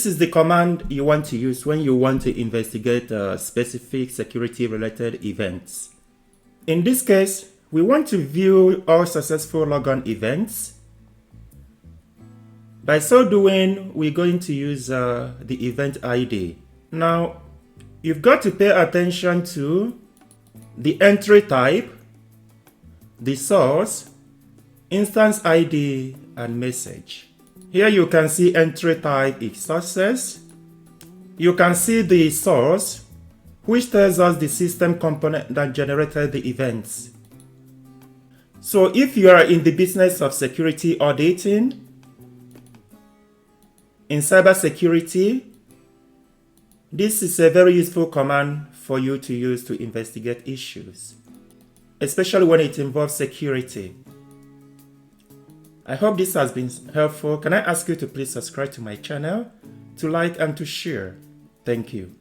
This is the command you want to use when you want to investigate specific security-related events. In this case, we want to view all successful logon events. By so doing, we're going to use the event ID. Now, you've got to pay attention to the entry type, the source, instance ID, and message. Here you can see entry type is success. You can see the source, which tells us the system component that generated the events. So if you are in the business of security auditing, in cybersecurity, this is a very useful command for you to use to investigate issues, especially when it involves security. I hope this has been helpful. Can I ask you to please subscribe to my channel, to like and to share? Thank you.